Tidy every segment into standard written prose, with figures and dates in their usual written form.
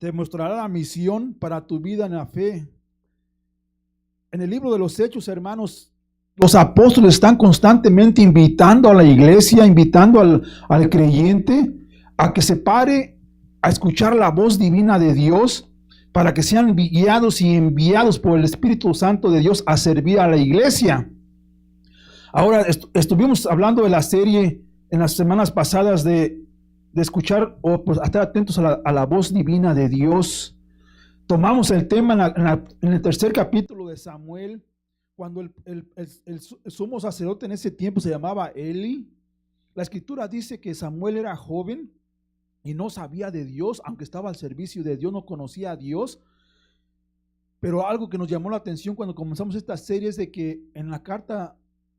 te mostrará la misión para tu vida en la fe. En el libro de los Hechos, hermanos, los apóstoles están constantemente invitando a la iglesia, invitando al creyente a que se pare a escuchar la voz divina de Dios para que sean guiados y enviados por el Espíritu Santo de Dios a servir a la iglesia. Ahora estuvimos hablando de la serie en las semanas pasadas de escuchar o pues, estar atentos a la voz divina de Dios. Tomamos el tema en el tercer capítulo de Samuel, cuando el sumo sacerdote en ese tiempo se llamaba Eli. La escritura dice que Samuel era joven y no sabía de Dios, aunque estaba al servicio de Dios, no conocía a Dios. Pero algo que nos llamó la atención cuando comenzamos esta serie es de que en la carta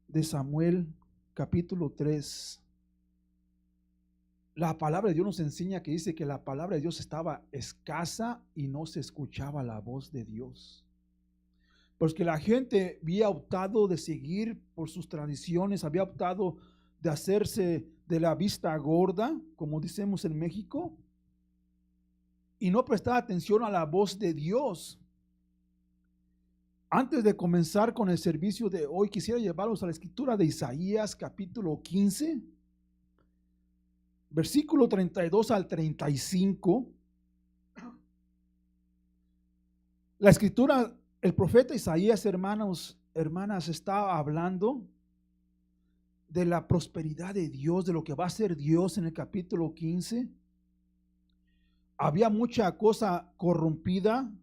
de Samuel, capítulo 3, la palabra de Dios nos enseña que dice que la palabra de Dios estaba escasa y no se escuchaba la voz de Dios. Porque la gente había optado de seguir por sus tradiciones, había optado de hacerse de la vista gorda, como decimos en México, y no prestaba atención a la voz de Dios. Antes de comenzar con el servicio de hoy, quisiera llevarlos a la escritura de Isaías, capítulo 15, versículo 32 al 35. La escritura, el profeta Isaías, hermanos, hermanas, está hablando de la prosperidad de Dios, de lo que va a hacer Dios en el capítulo 15. Había mucha cosa corrompida,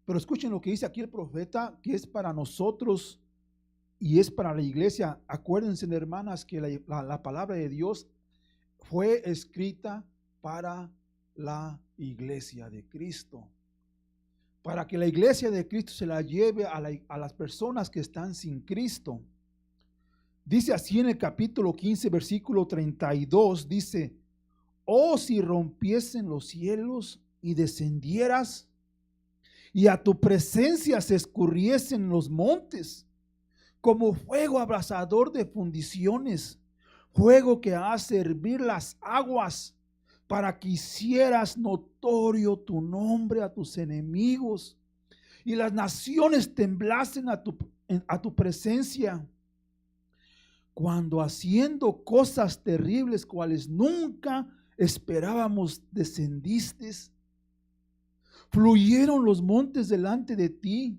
pero escuchen lo que dice aquí el profeta, que es para nosotros y es para la iglesia. Acuérdense, hermanas, que la palabra de Dios fue escrita para la iglesia de Cristo, para que la iglesia de Cristo se la lleve a las personas que están sin Cristo. Dice así en el capítulo 15, versículo 32, dice: oh, si rompiesen los cielos y descendieras, y a tu presencia se escurriesen los montes, como fuego abrasador de fundiciones, fuego que hace hervir las aguas, para que hicieras notorio tu nombre a tus enemigos, y las naciones temblasen a tu presencia. Cuando haciendo cosas terribles cuales nunca esperábamos descendiste, fluyeron los montes delante de ti,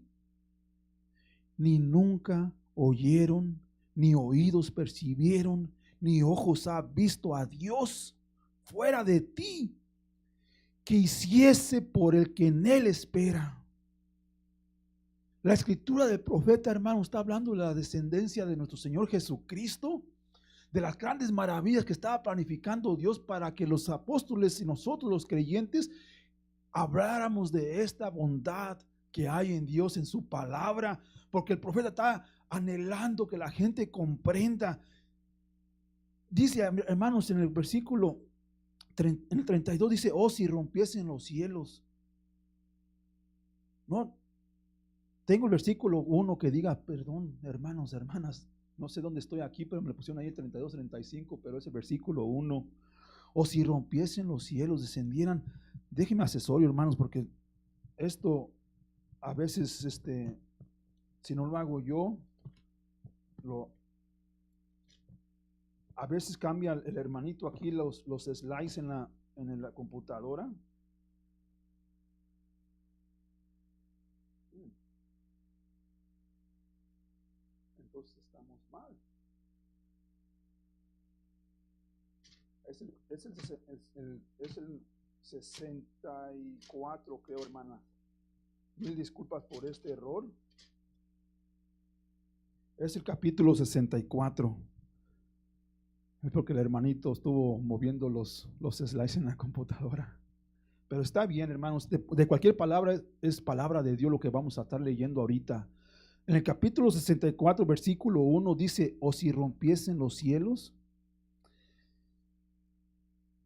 ni nunca oyeron, ni oídos percibieron, ni ojos ha visto a Dios fuera de ti, que hiciese por el que en él espera. La escritura del profeta, hermano, está hablando de la descendencia de nuestro Señor Jesucristo, de las grandes maravillas que estaba planificando Dios para que los apóstoles y nosotros los creyentes habláramos de esta bondad que hay en Dios, en su palabra, porque el profeta está anhelando que la gente comprenda. Dice, hermanos, en el versículo en el 32 dice: oh, si rompiesen los cielos. No, tengo el versículo 1 que diga, perdón, hermanos, hermanas, no sé dónde estoy aquí, pero me lo pusieron ahí el 32, 35, pero ese versículo 1, o si rompiesen los cielos, descendieran. Déjenme asesorio, hermanos, porque esto a veces, si no lo hago yo, a veces cambia el hermanito aquí los slides en la computadora. Entonces estamos mal. Es el 64, creo, hermana. Mil disculpas por este error. Es el capítulo 64. Es porque el hermanito estuvo moviendo los slides en la computadora. Pero está bien, hermanos. De cualquier palabra es palabra de Dios lo que vamos a estar leyendo ahorita. En el capítulo 64, versículo 1 dice: o si rompiesen los cielos.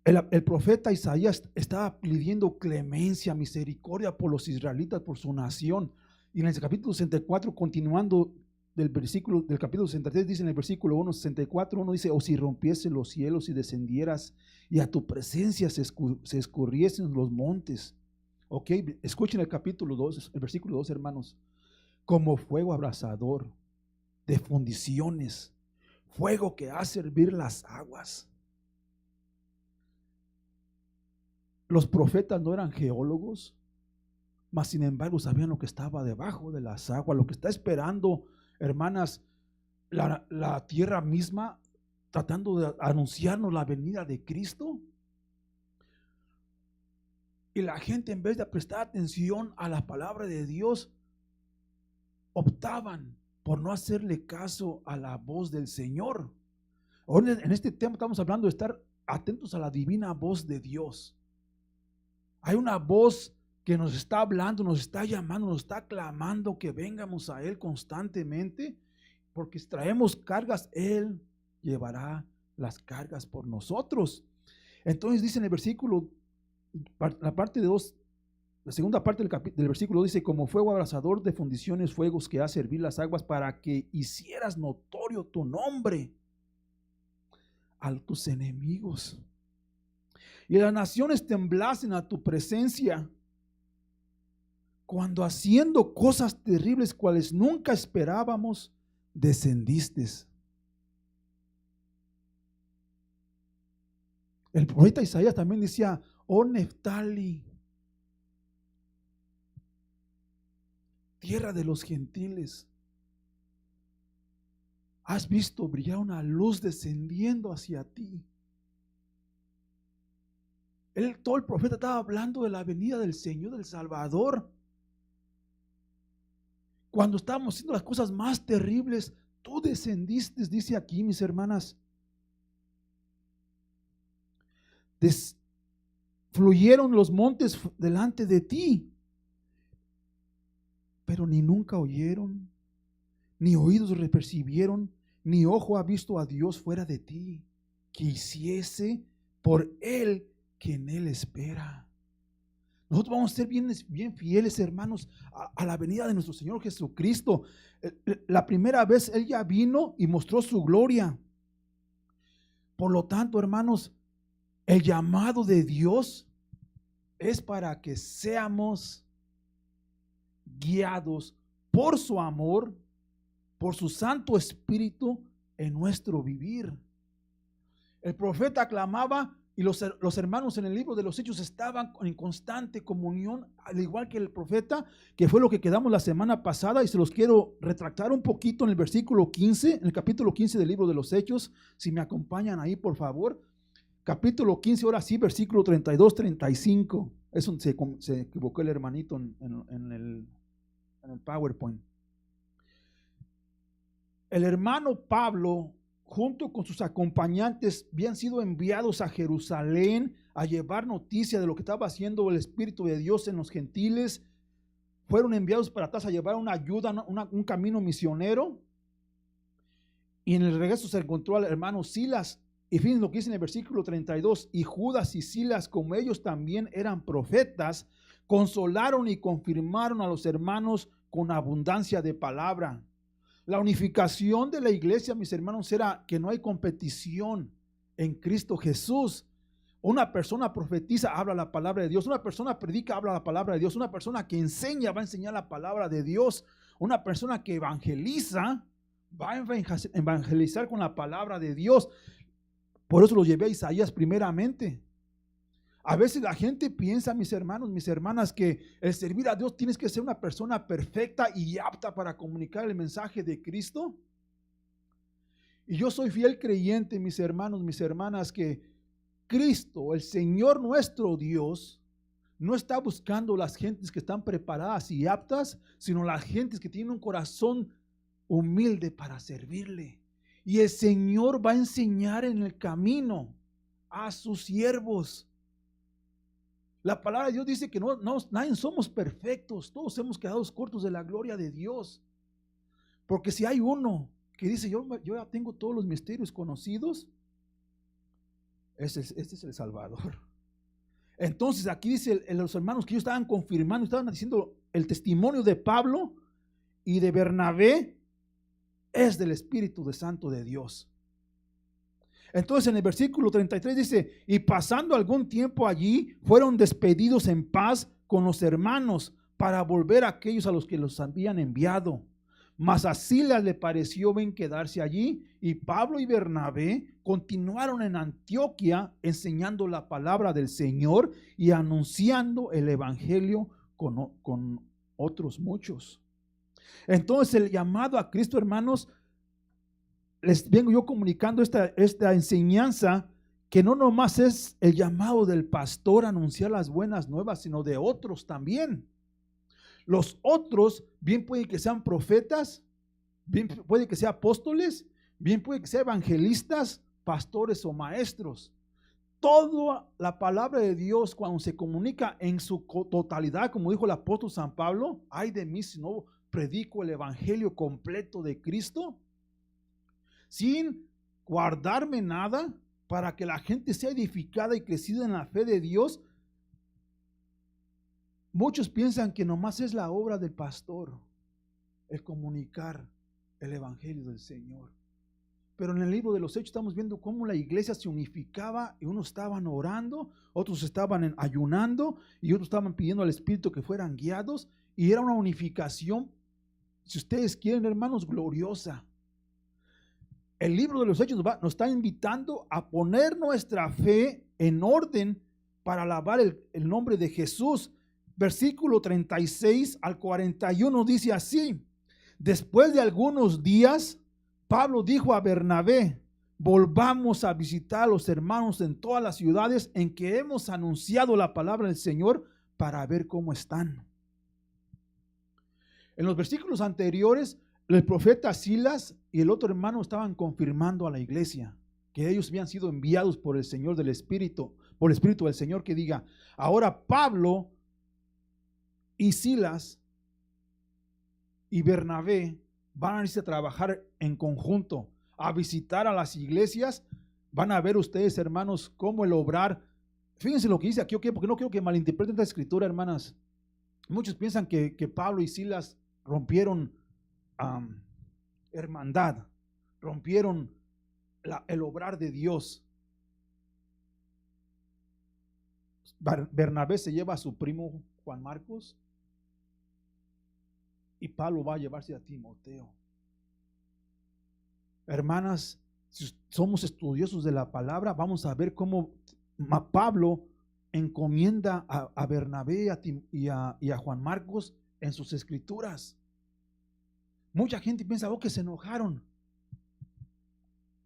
El profeta Isaías estaba pidiendo clemencia, misericordia por los israelitas, por su nación. Y en el capítulo 64, continuando del capítulo 63, dice en el versículo 1, 64, 1 dice: o si rompiesen los cielos y descendieras, y a tu presencia se escurriesen los montes. Ok, escuchen el capítulo 2, el versículo 2, hermanos. Como fuego abrasador de fundiciones, fuego que hace hervir las aguas. Los profetas no eran geólogos, mas sin embargo sabían lo que estaba debajo de las aguas, lo que está esperando, hermanas, la tierra misma, tratando de anunciarnos la venida de Cristo. Y la gente, en vez de prestar atención a la palabra de Dios, optaban por no hacerle caso a la voz del Señor. Ahora, en este tema estamos hablando de estar atentos a la divina voz de Dios. Hay una voz que nos está hablando, nos está llamando, nos está clamando que vengamos a Él constantemente, porque si traemos cargas, Él llevará las cargas por nosotros. Entonces dice en el versículo, la parte de 2, la segunda parte del versículo dice: como fuego abrasador de fundiciones, fuegos que hace hervir las aguas, para que hicieras notorio tu nombre a tus enemigos, y las naciones temblasen a tu presencia, cuando haciendo cosas terribles cuales nunca esperábamos, descendiste. El profeta Isaías también decía: oh Neftali, tierra de los gentiles, has visto brillar una luz descendiendo hacia ti. Todo el profeta estaba hablando de la venida del Señor, del Salvador. Cuando estábamos haciendo las cosas más terribles, tú descendiste, dice aquí, mis hermanas. Fluyeron los montes delante de ti, pero ni nunca oyeron, ni oídos percibieron, ni ojo ha visto a Dios fuera de ti, que hiciese por Él que en Él espera. Nosotros vamos a ser bien fieles, hermanos, a la venida de nuestro Señor Jesucristo. La primera vez Él ya vino y mostró su gloria. Por lo tanto, hermanos, el llamado de Dios es para que seamos guiados por su amor, por su Santo Espíritu en nuestro vivir. El profeta clamaba y los hermanos en el libro de los Hechos estaban en constante comunión, al igual que el profeta, que fue lo que quedamos la semana pasada, y se los quiero retractar un poquito en el versículo 15, en el capítulo 15 del libro de los Hechos. Si me acompañan ahí, por favor. Capítulo 15, ahora sí, versículo 32-35. Eso se equivocó el hermanito en el PowerPoint. El hermano Pablo, junto con sus acompañantes, habían sido enviados a Jerusalén a llevar noticia de lo que estaba haciendo el Espíritu de Dios en los gentiles. Fueron enviados para atrás a llevar una ayuda, un camino misionero. Y en el regreso se encontró al hermano Silas. Y fíjense lo que dice en el versículo 32: y Judas y Silas, como ellos también eran profetas, consolaron y confirmaron a los hermanos con abundancia de palabra. La unificación de la iglesia, mis hermanos, era que no hay competición en Cristo Jesús. Una persona profetiza, habla la palabra de Dios. Una persona predica, habla la palabra de Dios. Una persona que enseña, va a enseñar la palabra de Dios. Una persona que evangeliza, va a evangelizar con la palabra de Dios. Por eso lo llevé a Isaías primeramente. A veces la gente piensa, mis hermanos, mis hermanas, que el servir a Dios tienes que ser una persona perfecta y apta para comunicar el mensaje de Cristo. Y yo soy fiel creyente, mis hermanos, mis hermanas, que Cristo, el Señor nuestro Dios, no está buscando las gentes que están preparadas y aptas, sino las gentes que tienen un corazón humilde para servirle. Y el Señor va a enseñar en el camino a sus siervos. La palabra de Dios dice que nadie somos perfectos, todos hemos quedado cortos de la gloria de Dios. Porque si hay uno que dice, yo ya tengo todos los misterios conocidos, este es el Salvador. Entonces aquí dice los hermanos que ellos estaban confirmando, estaban diciendo el testimonio de Pablo y de Bernabé es del Espíritu Santo de Dios. Entonces en el versículo 33 dice: y pasando algún tiempo allí, fueron despedidos en paz con los hermanos para volver a aquellos a los que los habían enviado. Mas a Silas le pareció bien quedarse allí, y Pablo y Bernabé continuaron en Antioquía enseñando la palabra del Señor y anunciando el evangelio con otros muchos. Entonces el llamado a Cristo, hermanos, les vengo yo comunicando esta enseñanza, que no nomás es el llamado del pastor a anunciar las buenas nuevas, sino de otros también. Los otros bien puede que sean profetas, bien puede que sean apóstoles, bien puede que sean evangelistas, pastores o maestros. Toda la palabra de Dios, cuando se comunica en su totalidad, como dijo el apóstol San Pablo, ay de mí si no predico el evangelio completo de Cristo, sin guardarme nada, para que la gente sea edificada y crecida en la fe de Dios. Muchos piensan que nomás es la obra del pastor el comunicar el evangelio del Señor. Pero en el libro de los Hechos estamos viendo cómo la iglesia se unificaba, y unos estaban orando, otros estaban ayunando, y otros estaban pidiendo al Espíritu que fueran guiados, y era una unificación, si ustedes quieren, hermanos, gloriosa. El libro de los Hechos nos está invitando a poner nuestra fe en orden para alabar el nombre de Jesús. Versículo 36 al 41 dice así: después de algunos días, Pablo dijo a Bernabé: volvamos a visitar a los hermanos en todas las ciudades en que hemos anunciado la palabra del Señor, para ver cómo están. En los versículos anteriores, el profeta Silas y el otro hermano estaban confirmando a la iglesia que ellos habían sido enviados por el Señor del Espíritu, por el Espíritu del Señor, que diga: ahora Pablo y Silas y Bernabé van a irse a trabajar en conjunto, a visitar a las iglesias. Van a ver ustedes, hermanos, cómo el obrar. Fíjense lo que dice aquí, porque no quiero que malinterpreten esta escritura, hermanas. Muchos piensan que Pablo y Silas rompieron hermandad, rompieron el obrar de Dios. Bernabé se lleva a su primo Juan Marcos, y Pablo va a llevarse a Timoteo. Hermanas, si somos estudiosos de la palabra, vamos a ver cómo Pablo encomienda a Bernabé y a Juan Marcos en sus escrituras. Mucha gente piensa que se enojaron.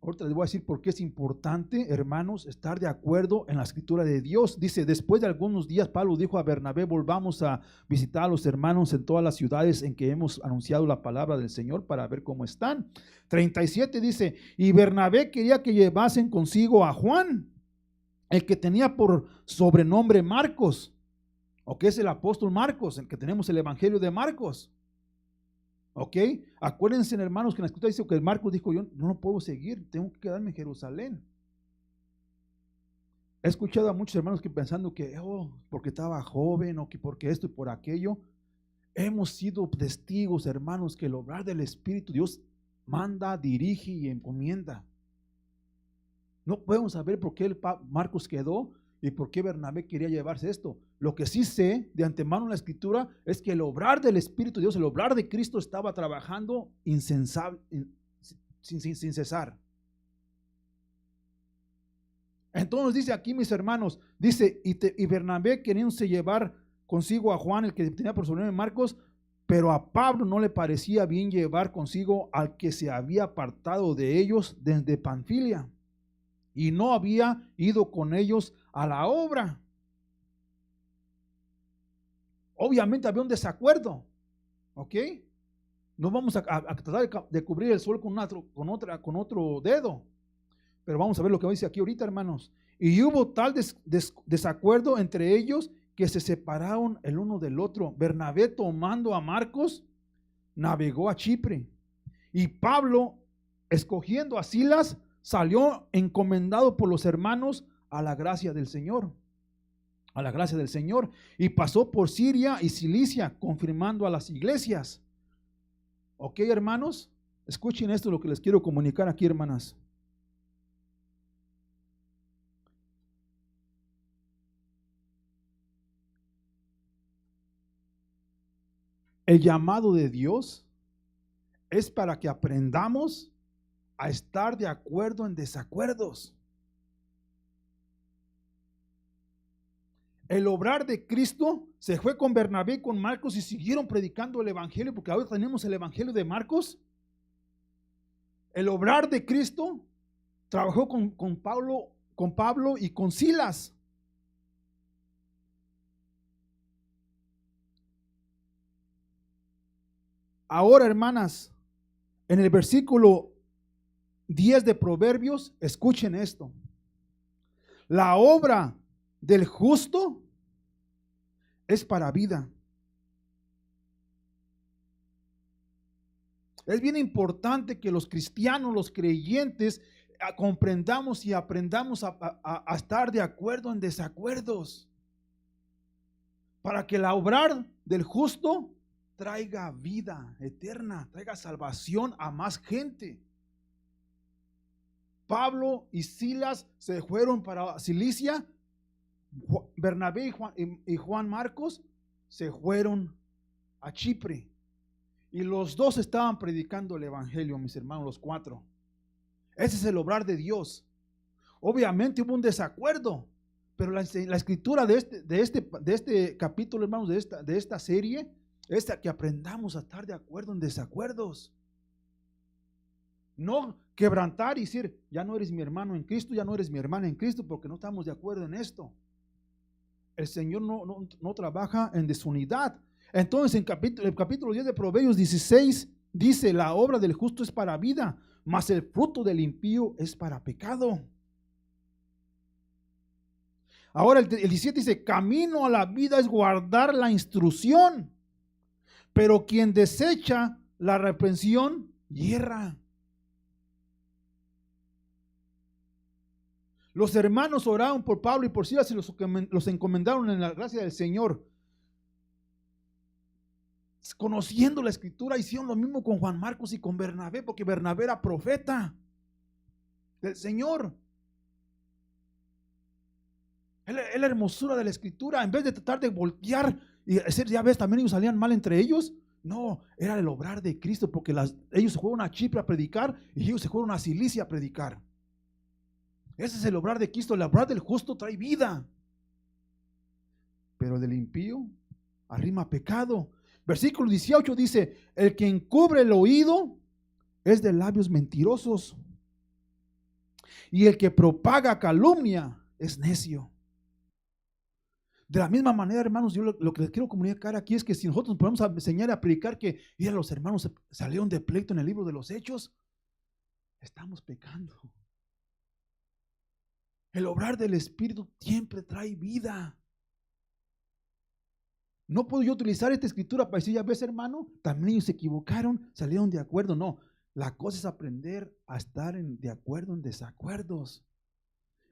Ahorita les voy a decir por qué es importante, hermanos, estar de acuerdo en la escritura de Dios. Dice: después de algunos días, Pablo dijo a Bernabé: volvamos a visitar a los hermanos en todas las ciudades en que hemos anunciado la palabra del Señor, para ver cómo están. 37 dice: y Bernabé quería que llevasen consigo a Juan, el que tenía por sobrenombre Marcos, o que es el apóstol Marcos, el que tenemos el evangelio de Marcos. ¿Ok? Acuérdense, hermanos, que en la escritura dice que Marcos dijo: yo no puedo seguir, tengo que quedarme en Jerusalén. He escuchado a muchos hermanos que pensando que porque estaba joven, o que porque esto y por aquello. Hemos sido testigos, hermanos, que el obrar del Espíritu Dios manda, dirige y encomienda. No podemos saber por qué Marcos quedó y por qué Bernabé quería llevarse esto. Lo que sí sé de antemano en la escritura es que el obrar del Espíritu de Dios, el obrar de Cristo, estaba trabajando sin cesar. Entonces dice aquí, mis hermanos, dice: y Bernabé queriéndose llevar consigo a Juan, el que tenía por sobrenombre Marcos, pero a Pablo no le parecía bien llevar consigo al que se había apartado de ellos desde Panfilia, y no había ido con ellos a la obra. Obviamente había un desacuerdo, ¿ok? No vamos a tratar de cubrir el sol con otro dedo, pero vamos a ver lo que dice aquí ahorita, hermanos. Y hubo tal desacuerdo entre ellos que se separaron el uno del otro. Bernabé, tomando a Marcos, navegó a Chipre, y Pablo, escogiendo a Silas, salió encomendado por los hermanos a la gracia del Señor. A la gracia del Señor. Y pasó por Siria y Cilicia, confirmando a las iglesias. Ok, hermanos, escuchen esto, lo que les quiero comunicar aquí, hermanas. El llamado de Dios es para que aprendamos a estar de acuerdo en desacuerdos. El obrar de Cristo se fue con Bernabé y con Marcos y siguieron predicando el evangelio, porque ahora tenemos el evangelio de Marcos. El obrar de Cristo trabajó con Pablo y con Silas. Ahora, hermanas, en el versículo 10 de Proverbios, escuchen esto. La obra del justo es para vida. Es bien importante que los cristianos, los creyentes, comprendamos y aprendamos a estar de acuerdo en desacuerdos, para que la obrar del justo traiga vida eterna, traiga salvación a más gente. Pablo y Silas se fueron para Cilicia. Bernabé y Juan Marcos se fueron a Chipre. Y los dos estaban predicando el evangelio, mis hermanos, los cuatro. Ese es el obrar de Dios. Obviamente hubo un desacuerdo, pero la escritura de este capítulo, hermanos, de esta serie, es que aprendamos a estar de acuerdo en desacuerdos. No quebrantar y decir, ya no eres mi hermano en Cristo, ya no eres mi hermana en Cristo, porque no estamos de acuerdo en esto. El Señor no trabaja en desunidad. Entonces, en el capítulo 10 de Proverbios 16, dice, la obra del justo es para vida, mas el fruto del impío es para pecado. Ahora el 17 dice, camino a la vida es guardar la instrucción, pero quien desecha la reprensión, yerra. Los hermanos oraron por Pablo y por Silas y los encomendaron en la gracia del Señor. Conociendo la escritura, hicieron lo mismo con Juan Marcos y con Bernabé, porque Bernabé era profeta del Señor. Es la hermosura de la escritura. En vez de tratar de voltear y decir, ya ves, también ellos salían mal entre ellos. No, era el obrar de Cristo, porque ellos se fueron a Chipre a predicar y ellos se fueron a Cilicia a predicar. Ese es el obrar de Cristo. El obrar del justo trae vida, pero el del impío arrima pecado. Versículo 18 dice, el que encubre el oído es de labios mentirosos, y el que propaga calumnia es necio. De la misma manera, hermanos, yo lo que les quiero comunicar aquí es que si nosotros nos podemos enseñar a predicar que los hermanos salieron de pleito en el libro de los Hechos, estamos pecando. El obrar del Espíritu siempre trae vida. No puedo yo utilizar esta escritura para decir, ya ves, hermano, también ellos se equivocaron, salieron de acuerdo. No, la cosa es aprender a estar de acuerdo en desacuerdos,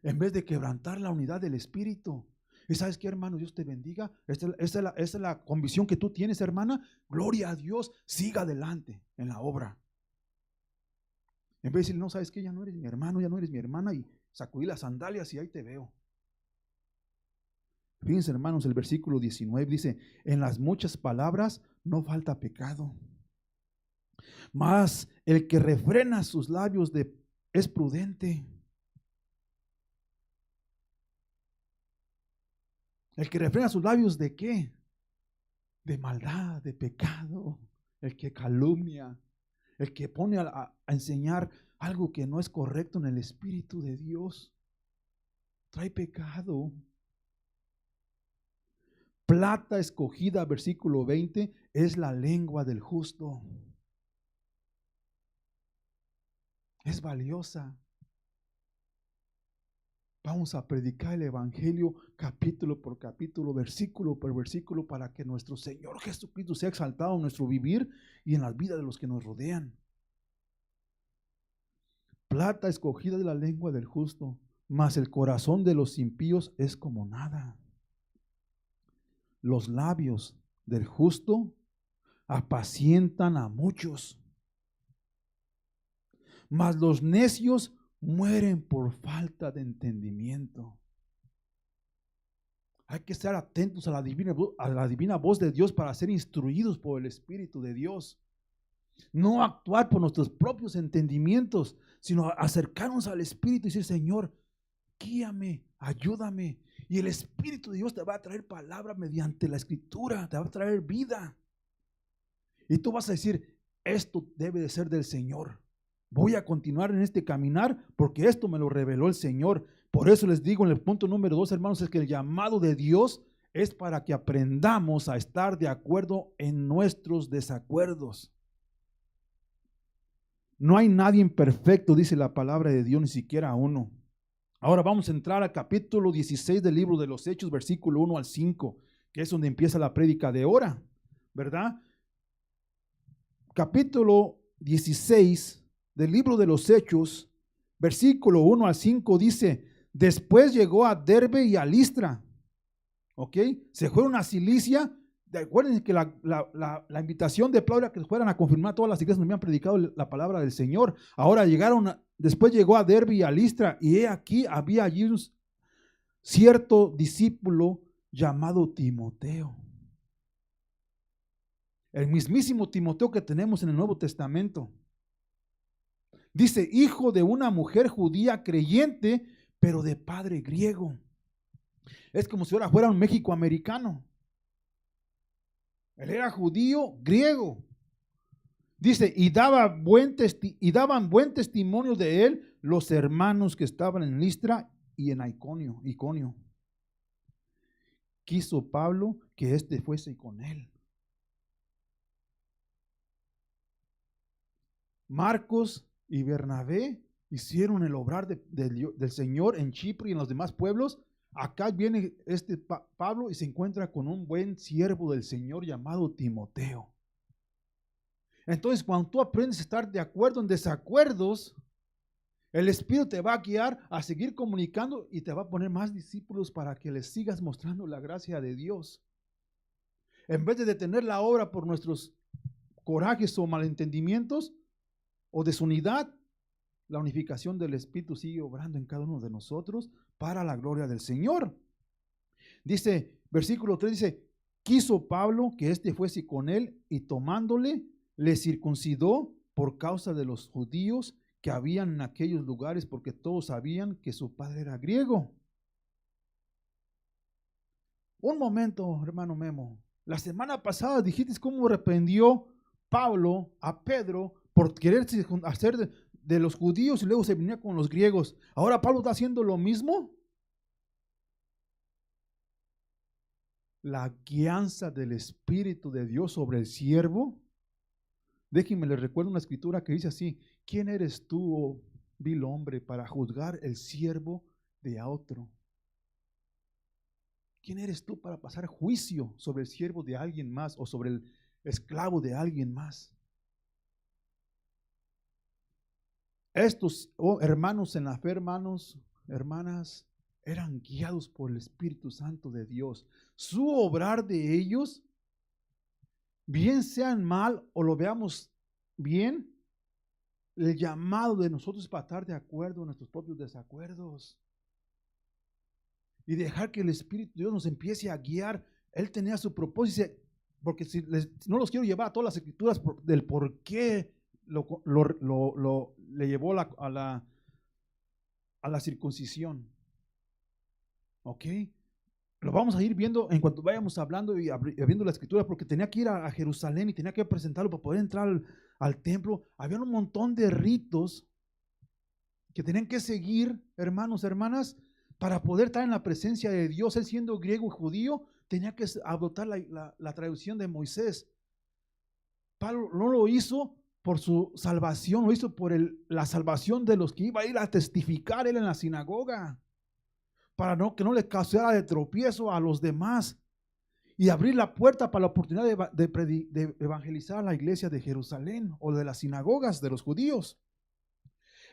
en vez de quebrantar la unidad del Espíritu. Y ¿sabes qué, hermano? Dios te bendiga. Esta es la convicción que tú tienes, hermana. Gloria a Dios, siga adelante en la obra. En vez de decir, no, ¿sabes qué? Ya no eres mi hermano, ya no eres mi hermana, y sacudí las sandalias y ahí te veo. Fíjense, hermanos, el versículo 19 dice, en las muchas palabras no falta pecado, mas el que refrena sus labios es prudente. El que refrena sus labios, ¿de qué? De maldad, de pecado. El que calumnia, el que pone a enseñar algo que no es correcto en el Espíritu de Dios, trae pecado. Plata escogida, versículo 20, es la lengua del justo. Es valiosa. Vamos a predicar el evangelio capítulo por capítulo, versículo por versículo, para que nuestro Señor Jesucristo sea exaltado en nuestro vivir y en las vidas de los que nos rodean. Plata escogida de la lengua del justo, mas el corazón de los impíos es como nada. Los labios del justo apacientan a muchos, mas los necios mueren por falta de entendimiento. Hay que estar atentos a la divina voz de Dios para ser instruidos por el Espíritu de Dios. No actuar por nuestros propios entendimientos, sino acercarnos al Espíritu y decir, Señor, guíame, ayúdame. Y el Espíritu de Dios te va a traer palabra mediante la Escritura, te va a traer vida. Y tú vas a decir, esto debe de ser del Señor. Voy a continuar en este caminar porque esto me lo reveló el Señor. Por eso les digo en el punto número 2, hermanos, es que el llamado de Dios es para que aprendamos a estar de acuerdo en nuestros desacuerdos. No hay nadie imperfecto, dice la palabra de Dios, ni siquiera uno. Ahora vamos a entrar al capítulo 16 del libro de los Hechos, versículo 1 al 5, que es donde empieza la prédica de ahora, ¿verdad? Capítulo 16 del libro de los Hechos, versículo 1 al 5 dice, después llegó a Derbe y a Listra, ¿ok? Se fueron a Cilicia. Recuerden que la invitación de Pablo era que fueran a confirmar todas las iglesias donde habían predicado la palabra del Señor. Ahora después llegó a Derbe y a Listra, y he aquí había allí un cierto discípulo llamado Timoteo. El mismísimo Timoteo que tenemos en el Nuevo Testamento. Dice, hijo de una mujer judía creyente, pero de padre griego. Es como si ahora fuera un México-americano. Él era judío griego. Dice, y daban buen testimonio de él los hermanos que estaban en Listra y en Iconio. Quiso Pablo que éste fuese con él. Marcos y Bernabé hicieron el obrar del Señor en Chipre y en los demás pueblos. Acá viene Pablo y se encuentra con un buen siervo del Señor llamado Timoteo. Entonces, cuando tú aprendes a estar de acuerdo en desacuerdos, el Espíritu te va a guiar a seguir comunicando y te va a poner más discípulos para que les sigas mostrando la gracia de Dios. En vez de detener la obra por nuestros corajes o malentendimientos o desunidad, la unificación del Espíritu sigue obrando en cada uno de nosotros para la gloria del Señor. Dice, versículo 3 dice, quiso Pablo que éste fuese con él y tomándole, le circuncidó por causa de los judíos que habían en aquellos lugares, porque todos sabían que su padre era griego. Un momento, hermano Memo. La semana pasada dijiste cómo reprendió Pablo a Pedro por querer hacer de los judíos y luego se venía con los griegos. Ahora Pablo está haciendo lo mismo. La guianza del Espíritu de Dios sobre el siervo. Déjenme les recuerdo una escritura que dice así: ¿quién eres tú, oh vil hombre, para juzgar el siervo de otro? ¿Quién eres tú para pasar juicio sobre el siervo de alguien más o sobre el esclavo de alguien más? Estos hermanos en la fe, hermanos, hermanas, eran guiados por el Espíritu Santo de Dios. Su obrar de ellos, bien sean mal o lo veamos bien, el llamado de nosotros es para estar de acuerdo en nuestros propios desacuerdos y dejar que el Espíritu de Dios nos empiece a guiar. Él tenía su propósito, porque si no los quiero llevar a todas las escrituras del por qué le llevó a la circuncisión. ¿Ok? Lo vamos a ir viendo en cuanto vayamos hablando y viendo la escritura, porque tenía que ir a Jerusalén y tenía que presentarlo para poder entrar al templo. Había un montón de ritos que tenían que seguir, hermanos, hermanas, para poder estar en la presencia de Dios. Él, siendo griego y judío, tenía que adoptar la traducción de Moisés. Pablo no lo hizo por su salvación, lo hizo por la salvación de los que iba a ir a testificar él en la sinagoga, para que no le causara de tropiezo a los demás y abrir la puerta para la oportunidad de evangelizar a la iglesia de Jerusalén o de las sinagogas de los judíos.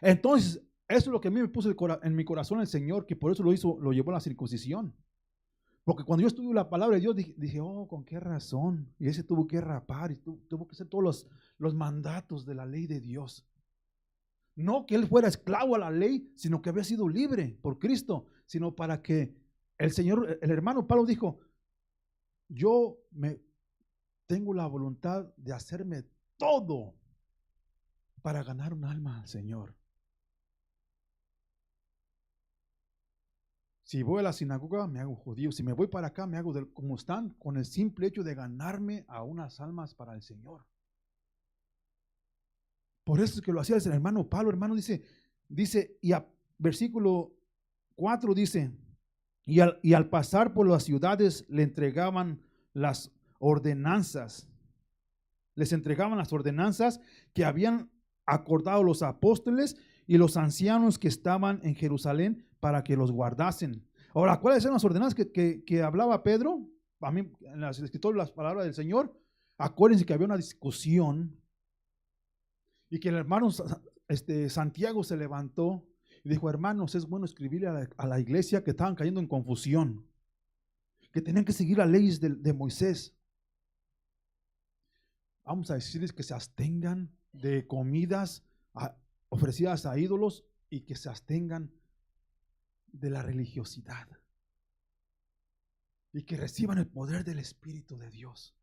Entonces, eso es lo que a mí me puso en mi corazón el Señor, que por eso lo llevó a la circuncisión. Porque cuando yo estudié la palabra de Dios, dije, oh, ¿con qué razón? Y ese tuvo que rapar y tuvo que hacer todos los mandatos de la ley de Dios. No que él fuera esclavo a la ley, sino que había sido libre por Cristo, sino para que el hermano Pablo dijo, yo tengo la voluntad de hacerme todo para ganar un alma al Señor. Si voy a la sinagoga, me hago judío. Si me voy para acá, me hago como están, con el simple hecho de ganarme a unas almas para el Señor. Por eso es que lo hacía el hermano Pablo. Hermano, dice, y versículo 4 dice, y al pasar por las ciudades le entregaban las ordenanzas. Les entregaban las ordenanzas que habían acordado los apóstoles y los ancianos que estaban en Jerusalén para que los guardasen. Ahora, ¿cuáles eran las ordenanzas que hablaba Pedro? A mí, en las escrituras, las palabras del Señor. Acuérdense que había una discusión y que el hermano Santiago se levantó y dijo, hermanos, es bueno escribirle a la iglesia que estaban cayendo en confusión, que tenían que seguir las leyes de Moisés. Vamos a decirles que se abstengan de comidas ofrecidas a ídolos y que se abstengan de la religiosidad y que reciban el poder del Espíritu de Dios.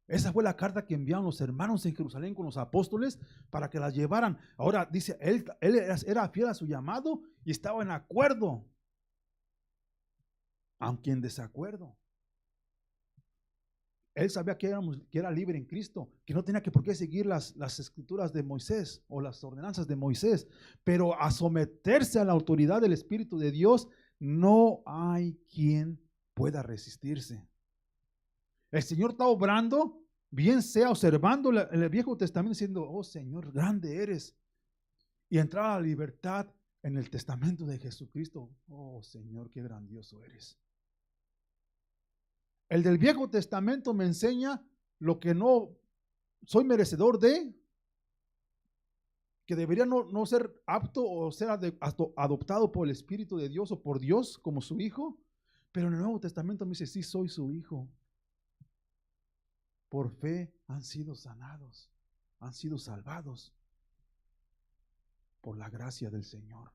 Esa fue la carta que enviaron los hermanos en Jerusalén con los apóstoles para que las llevaran. Ahora dice, él era fiel a su llamado y estaba en acuerdo, aunque en desacuerdo. Él sabía que era libre en Cristo, que no tenía por qué seguir las escrituras de Moisés o las ordenanzas de Moisés, pero a someterse a la autoridad del Espíritu de Dios, no hay quien pueda resistirse. El Señor está obrando, bien sea observando el Viejo Testamento, diciendo, oh Señor, grande eres, y entrar a la libertad en el testamento de Jesucristo. Oh Señor, qué grandioso eres. El del Viejo Testamento me enseña lo que no soy merecedor de, que debería no ser apto o ser adoptado por el Espíritu de Dios o por Dios como su hijo. Pero en el Nuevo Testamento me dice, sí, soy su hijo. Por fe han sido sanados, han sido salvados por la gracia del Señor.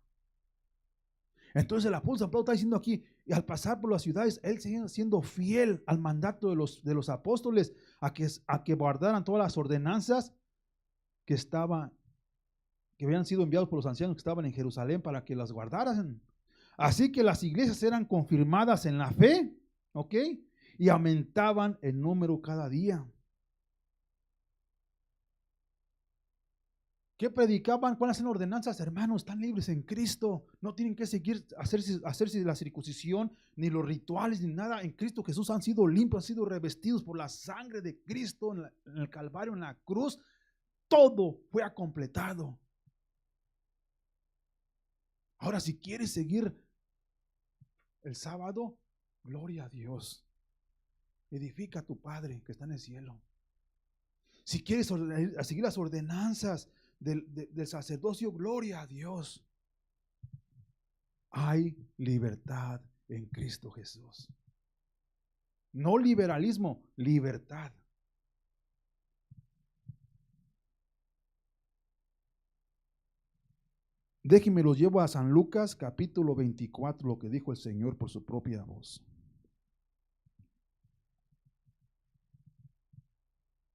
Entonces el apóstol Pablo está diciendo aquí, y al pasar por las ciudades, él sigue siendo fiel al mandato de los apóstoles a que guardaran todas las ordenanzas que habían sido enviados por los ancianos que estaban en Jerusalén para que las guardaran. Así que las iglesias eran confirmadas en la fe, ¿ok? Y aumentaban el número cada día. ¿Qué predicaban? ¿Cuáles eran las ordenanzas? Hermanos, están libres en Cristo. No tienen que seguir hacerse la circuncisión, ni los rituales, ni nada. En Cristo Jesús han sido limpios, han sido revestidos por la sangre de Cristo en el Calvario, en la cruz. Todo fue completado. Ahora, si quieres seguir el sábado, gloria a Dios. Edifica a tu Padre que está en el cielo. Si quieres seguir las ordenanzas del sacerdocio, gloria a Dios. Hay libertad en Cristo Jesús. No liberalismo, libertad. Déjenme los llevo a San Lucas capítulo 24, lo que dijo el Señor por su propia voz.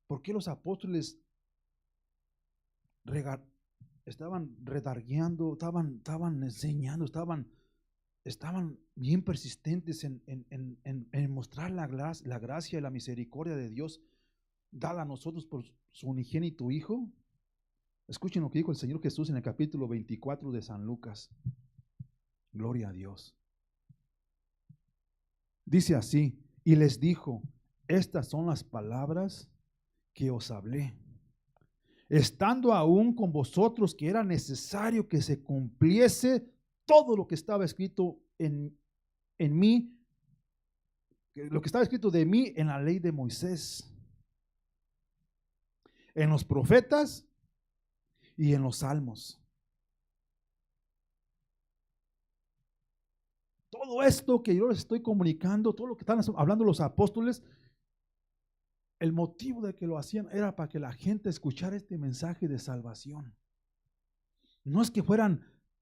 ¿Por qué los apóstoles estaban redargueando, estaban enseñando, estaban bien persistentes en mostrar la gracia y la misericordia de Dios dada a nosotros por su unigénito Hijo? Escuchen lo que dijo el Señor Jesús en el capítulo 24 de San Lucas. Gloria a Dios. Dice así, y les dijo, estas son las palabras que os hablé, estando aún con vosotros, que era necesario que se cumpliese todo lo que estaba escrito en mí, lo que estaba escrito de mí en la ley de Moisés, en los profetas y en los salmos. Todo esto que yo les estoy comunicando, todo lo que están hablando los apóstoles, el motivo de que lo hacían era para que la gente escuchara este mensaje de salvación. No es que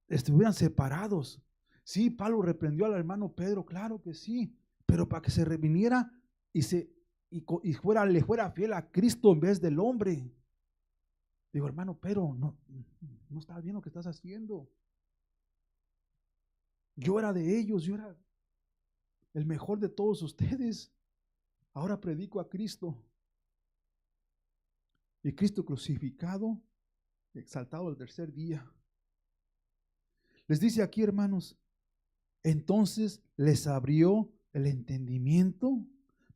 estuvieran separados, Sí, Pablo reprendió al hermano Pedro, claro que sí, pero para que se reviniera y le fuera fiel a Cristo en vez del hombre. Digo, hermano Pedro, no está bien lo que estás haciendo. Yo era de ellos, yo era el mejor de todos ustedes. Ahora predico a Cristo. Y Cristo crucificado, exaltado al tercer día. Les dice aquí, hermanos, entonces les abrió el entendimiento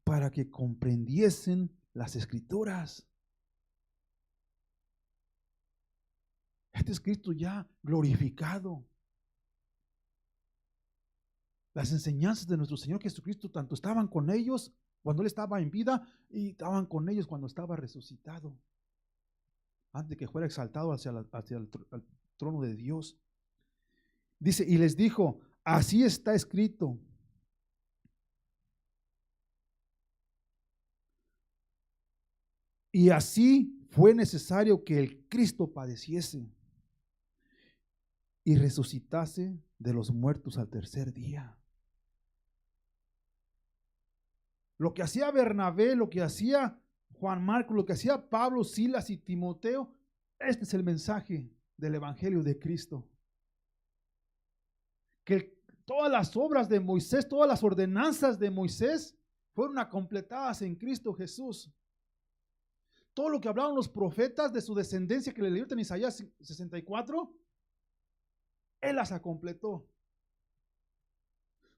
para que comprendiesen las Escrituras. Este es Cristo ya glorificado. Las enseñanzas de nuestro Señor Jesucristo tanto estaban con ellos cuando Él estaba en vida y estaban con ellos cuando estaba resucitado, antes de que fuera exaltado hacia el trono de Dios. Dice, y les dijo, así está escrito. Y así fue necesario que el Cristo padeciese y resucitase de los muertos al tercer día. Lo que hacía Bernabé, lo que hacía Juan Marcos, lo que hacía Pablo, Silas y Timoteo, este es el mensaje del Evangelio de Cristo. Que todas las obras de Moisés, todas las ordenanzas de Moisés fueron completadas en Cristo Jesús. Todo lo que hablaban los profetas de su descendencia que le leyeron en Isaías 64, Él las completó.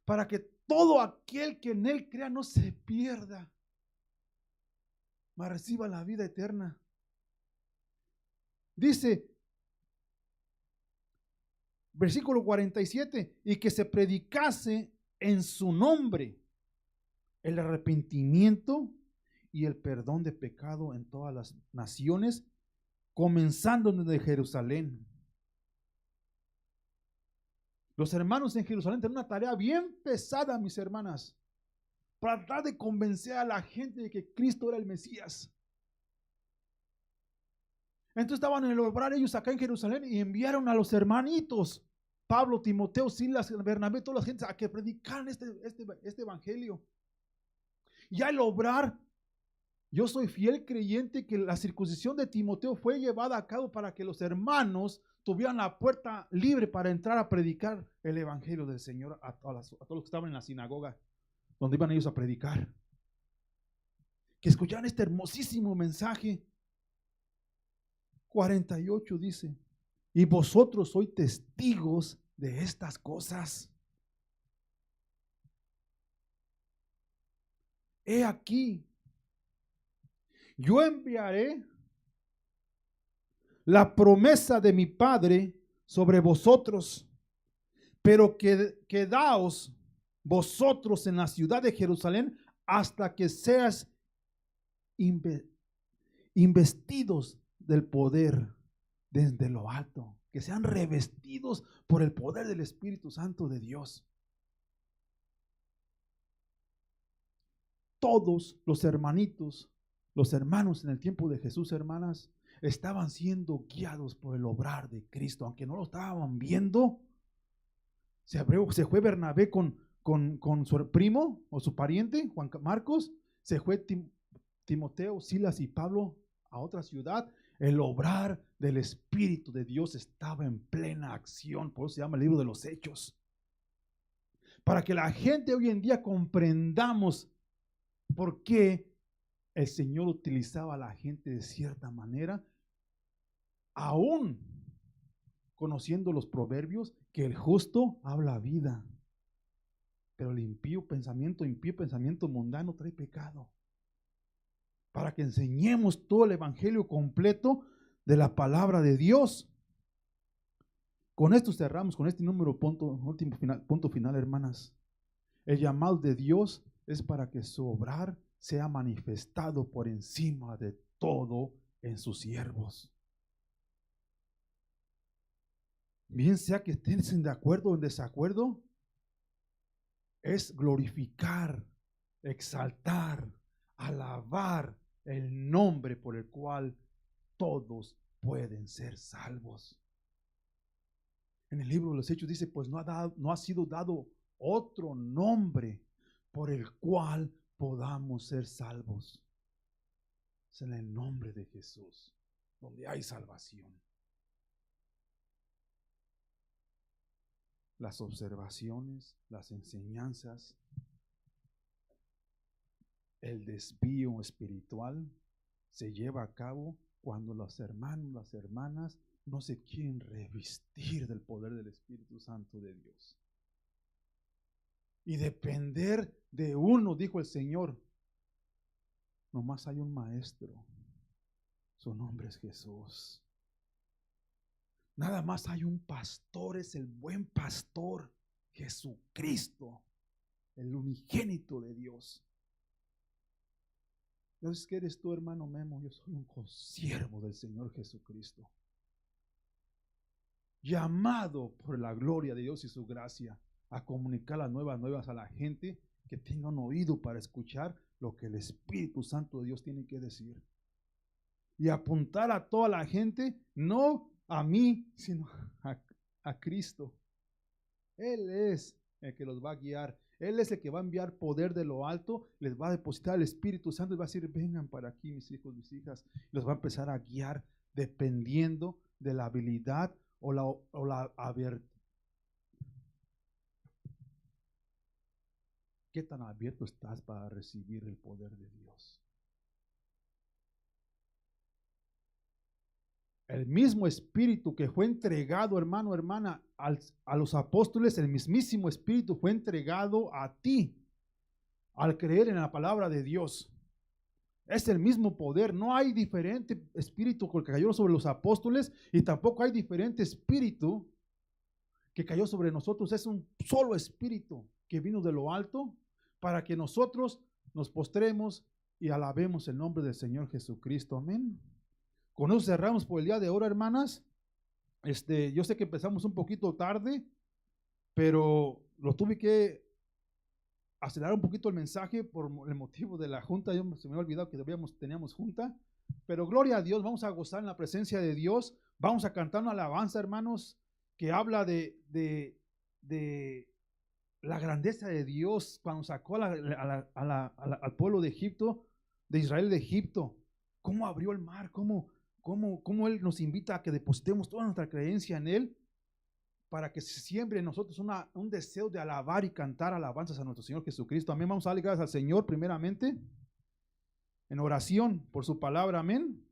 Para que todo aquel que en Él crea no se pierda, mas reciba la vida eterna. Dice, versículo 47, y que se predicase en su nombre el arrepentimiento y el perdón de pecado en todas las naciones, comenzando desde Jerusalén. Los hermanos en Jerusalén tenían una tarea bien pesada, mis hermanas, para tratar de convencer a la gente de que Cristo era el Mesías. Entonces estaban en el obrar ellos acá en Jerusalén y enviaron a los hermanitos, Pablo, Timoteo, Silas, Bernabé, toda la gente a que predicaran este evangelio. Y al obrar, yo soy fiel creyente que la circuncisión de Timoteo fue llevada a cabo para que los hermanos tuvieran la puerta libre para entrar a predicar el evangelio del Señor a todos los que estaban en la sinagoga, donde iban ellos a predicar. Que escucharan este hermosísimo mensaje. 48 dice, y vosotros sois testigos de estas cosas. He aquí, yo enviaré la promesa de mi Padre sobre vosotros, pero quedaos vosotros en la ciudad de Jerusalén hasta que seas investidos del poder desde lo alto, que sean revestidos por el poder del Espíritu Santo de Dios. Todos los hermanitos, los hermanos en el tiempo de Jesús, hermanas, estaban siendo guiados por el obrar de Cristo, aunque no lo estaban viendo. Se fue Bernabé con su primo o su pariente, Juan Marcos, se fue Timoteo, Silas y Pablo a otra ciudad. El obrar del Espíritu de Dios estaba en plena acción, por eso se llama el libro de los Hechos. Para que la gente hoy en día comprendamos por qué el Señor utilizaba a la gente de cierta manera, aún conociendo los proverbios, que el justo habla vida, pero el impío pensamiento mundano trae pecado. Para que enseñemos todo el evangelio completo de la palabra de Dios. Con esto cerramos, con este punto final, hermanas. El llamado de Dios es para que su obrar sea manifestado por encima de todo en sus siervos. Bien sea que estén de acuerdo o en desacuerdo, es glorificar, exaltar, alabar el nombre por el cual todos pueden ser salvos. En el libro de los Hechos dice, pues no ha sido dado otro nombre por el cual podamos ser salvos. Es en el nombre de Jesús donde hay salvación. Las observaciones, las enseñanzas, el desvío espiritual se lleva a cabo cuando los hermanos, las hermanas no se quieren revestir del poder del Espíritu Santo de Dios. Y depender de uno, dijo el Señor. Nomás hay un maestro. Su nombre es Jesús. Nada más hay un pastor, es el buen pastor, Jesucristo, el unigénito de Dios. Entonces, ¿qué eres tú, hermano Memo? Yo soy un consiervo del Señor Jesucristo, llamado por la gloria de Dios y su gracia a comunicar las nuevas a la gente que tenga un oído para escuchar lo que el Espíritu Santo de Dios tiene que decir. Y apuntar a toda la gente, no a mí, sino a Cristo. Él es el que los va a guiar. Él es el que va a enviar poder de lo alto, les va a depositar el Espíritu Santo y va a decir, vengan para aquí mis hijos, mis hijas. Los va a empezar a guiar dependiendo de la habilidad o la abiertura. ¿Qué tan abierto estás para recibir el poder de Dios? El mismo Espíritu que fue entregado, hermano, hermana, a los apóstoles, el mismísimo Espíritu fue entregado a ti al creer en la palabra de Dios. Es el mismo poder. No hay diferente espíritu que cayó sobre los apóstoles y tampoco hay diferente espíritu que cayó sobre nosotros. Es un solo espíritu que vino de lo alto para que nosotros nos postremos y alabemos el nombre del Señor Jesucristo. Amén. Con eso cerramos por el día de hoy, hermanas. Yo sé que empezamos un poquito tarde, pero lo tuve que acelerar un poquito el mensaje por el motivo de la junta. Se me había olvidado que teníamos junta, pero gloria a Dios, vamos a gozar en la presencia de Dios. Vamos a cantar una alabanza, hermanos, que habla de la grandeza de Dios cuando sacó al pueblo de Egipto, de Israel de Egipto. Cómo abrió el mar, cómo Él nos invita a que depositemos toda nuestra creencia en Él, para que se siembre en nosotros un deseo de alabar y cantar alabanzas a nuestro Señor Jesucristo. Amén. Vamos a darle gracias al Señor primeramente en oración por su palabra. Amén.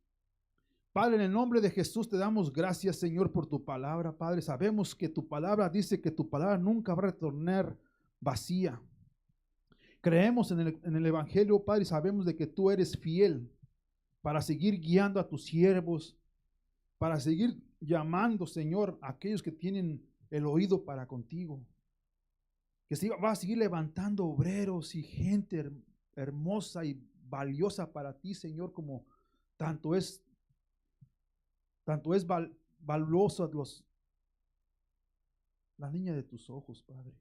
Padre, en el nombre de Jesús te damos gracias, Señor, por tu palabra. Padre, sabemos que tu palabra dice que tu palabra nunca va a retornar vacía. Creemos en el Evangelio, Padre, y sabemos de que tú eres fiel para seguir guiando a tus siervos, para seguir llamando, Señor, a aquellos que tienen el oído para contigo. Que se va a seguir levantando obreros y gente hermosa y valiosa para ti, Señor, como tanto es valiosa la niña de tus ojos, Padre.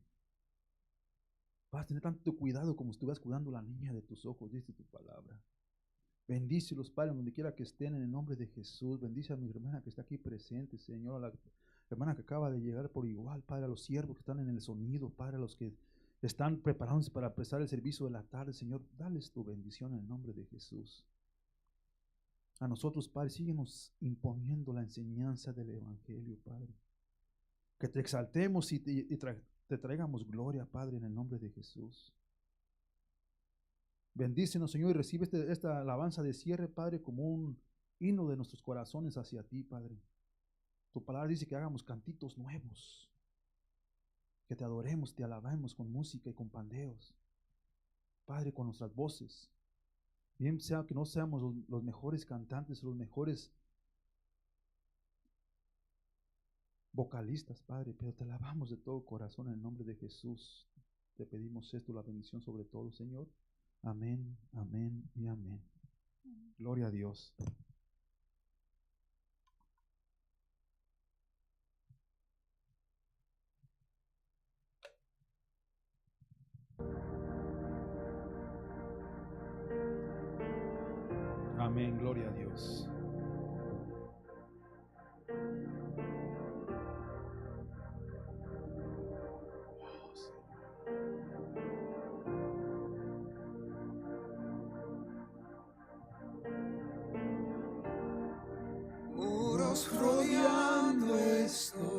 Vas a tener tanto cuidado como estuvieras cuidando la niña de tus ojos, dice tu palabra. Bendícelos, Padre, donde quiera que estén, en el nombre de Jesús. Bendice a mi hermana que está aquí presente, Señor, a la hermana que acaba de llegar por igual, Padre, a los siervos que están en el sonido, Padre, a los que están preparándose para prestar el servicio de la tarde, Señor, dales tu bendición en el nombre de Jesús. A nosotros, Padre, síguenos imponiendo la enseñanza del Evangelio, Padre. Que te exaltemos y te traigamos gloria, Padre, en el nombre de Jesús. Bendícenos, Señor, y recibe esta alabanza de cierre, Padre, como un himno de nuestros corazones hacia ti, Padre. Tu palabra dice que hagamos cantitos nuevos, que te adoremos, te alabemos con música y con pandeos, Padre, con nuestras voces. Bien sea que no seamos los mejores cantantes, los mejores vocalistas, Padre, pero te alabamos de todo corazón en el nombre de Jesús. Te pedimos esto, la bendición sobre todo, Señor. Amén, amén y amén. Gloria a Dios. Amén, gloria a Dios. Dios rodeando estoy.